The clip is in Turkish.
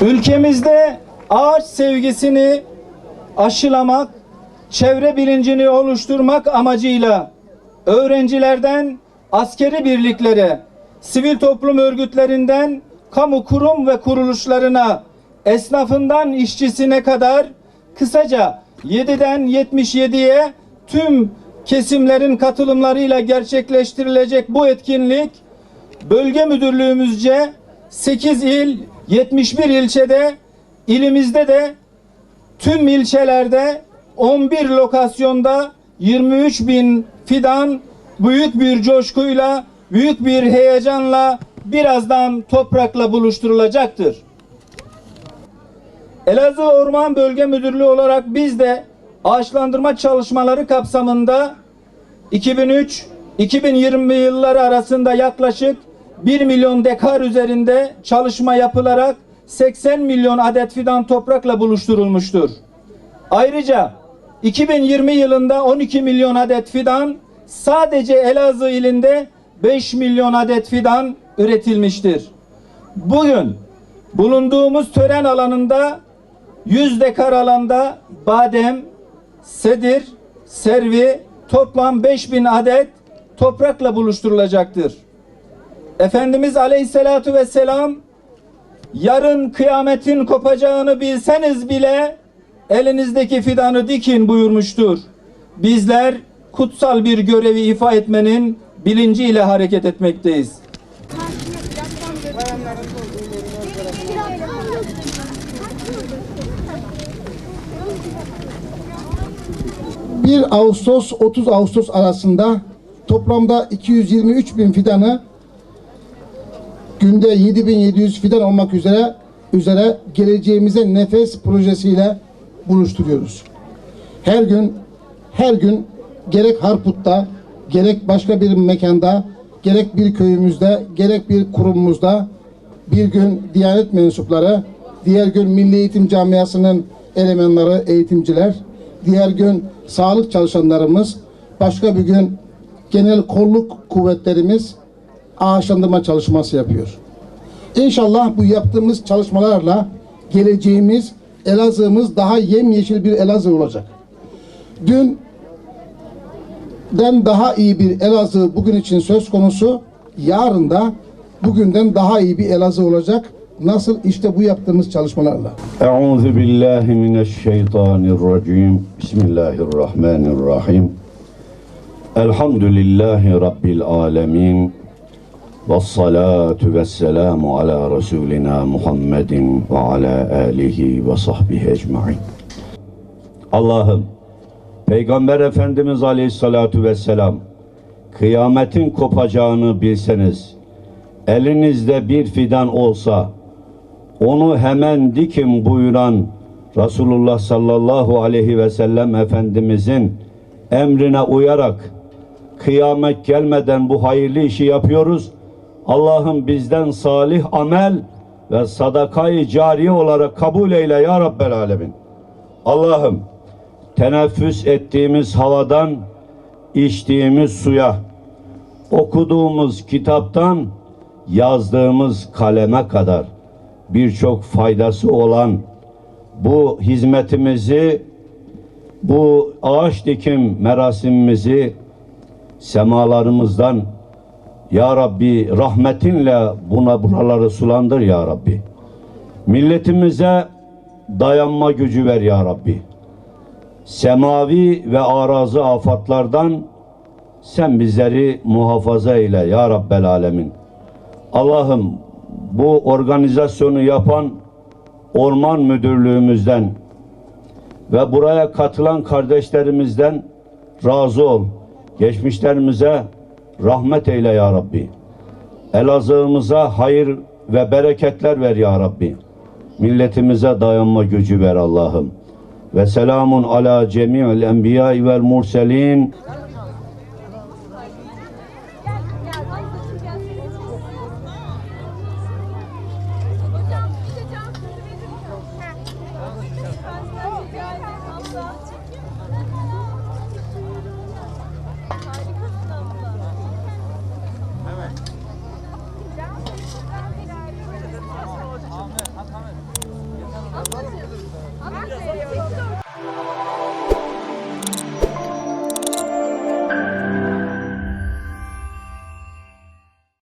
Ülkemizde ağaç sevgisini aşılamak, çevre bilincini oluşturmak amacıyla öğrencilerden askeri birliklere, sivil toplum örgütlerinden kamu kurum ve kuruluşlarına, esnafından işçisine kadar kısaca 7'den 77'ye tüm kesimlerin katılımlarıyla gerçekleştirilecek bu etkinlik bölge müdürlüğümüzce 8 il, 71 ilçede, ilimizde de tüm ilçelerde 11 lokasyonda 23 bin fidan büyük bir coşkuyla, büyük bir heyecanla birazdan toprakla buluşturulacaktır. Elazığ Orman Bölge Müdürlüğü olarak biz de ağaçlandırma çalışmaları kapsamında 2003-2020 yılları arasında yaklaşık 1 milyon dekar üzerinde çalışma yapılarak 80 milyon adet fidan toprakla buluşturulmuştur. Ayrıca 2020 yılında 12 milyon adet fidan, sadece Elazığ ilinde 5 milyon adet fidan üretilmiştir. Bugün bulunduğumuz tören alanında 100 dekar alanda badem, sedir, servi toplam 5000 adet toprakla buluşturulacaktır. Efendimiz Aleyhisselatu Vesselam yarın kıyametin kopacağını bilseniz bile elinizdeki fidanı dikin buyurmuştur. Bizler kutsal bir görevi ifa etmenin bilinciyle hareket etmekteyiz. 1 Ağustos 30 Ağustos arasında toplamda 223 bin fidanı günde 7.700 fidan olmak üzere geleceğimize nefes projesiyle buluşturuyoruz. Her gün gerek Harput'ta, gerek başka bir mekanda, gerek bir köyümüzde, gerek bir kurumumuzda, bir gün Diyanet mensupları, diğer gün Milli Eğitim Camiası'nın elemanları, eğitimciler, diğer gün sağlık çalışanlarımız, başka bir gün genel kolluk kuvvetlerimiz ağaçlandırma çalışması yapıyor. İnşallah bu yaptığımız çalışmalarla geleceğimiz Elazığ'ımız daha yemyeşil bir Elazığ olacak. Dünden daha iyi bir Elazığ bugün için söz konusu, yarın da bugünden daha iyi bir Elazığ olacak. Nasıl? İşte bu yaptığımız çalışmalarla. Euzu billahi mineşşeytanirracim. Bismillahirrahmanirrahim. Elhamdülillahi rabbil alamin. Vessalatu vesselamu ala Resulina Muhammedin ve ala alihi ve sahbihi ecmaîn. Allah'ım, Peygamber Efendimiz Aleyhissalatu vesselam kıyametin kopacağını bilseniz, elinizde bir fidan olsa onu hemen dikin buyuran Resulullah sallallahu aleyhi ve sellem Efendimizin emrine uyarak kıyamet gelmeden bu hayırlı işi yapıyoruz. Allah'ım bizden salih amel ve sadakayı cariye olarak kabul eyle ya Rabbel Alemin. Allah'ım, teneffüs ettiğimiz havadan, içtiğimiz suya, okuduğumuz kitaptan, yazdığımız kaleme kadar birçok faydası olan bu hizmetimizi, bu ağaç dikim merasimimizi semalarımızdan ya Rabbi rahmetinle buraları sulandır ya Rabbi. Milletimize dayanma gücü ver ya Rabbi. Semavi ve arazi afatlardan sen bizleri muhafaza eyle ya Rabbel Alemin. Allah'ım, bu organizasyonu yapan Orman Müdürlüğümüzden ve buraya katılan kardeşlerimizden razı ol. Geçmişlerimize rahmet eyle ya Rabbi. Elazığ'ımıza hayır ve bereketler ver ya Rabbi. Milletimize dayanma gücü ver Allah'ım. Ve selamun ala cemi'il enbiya vel murselin.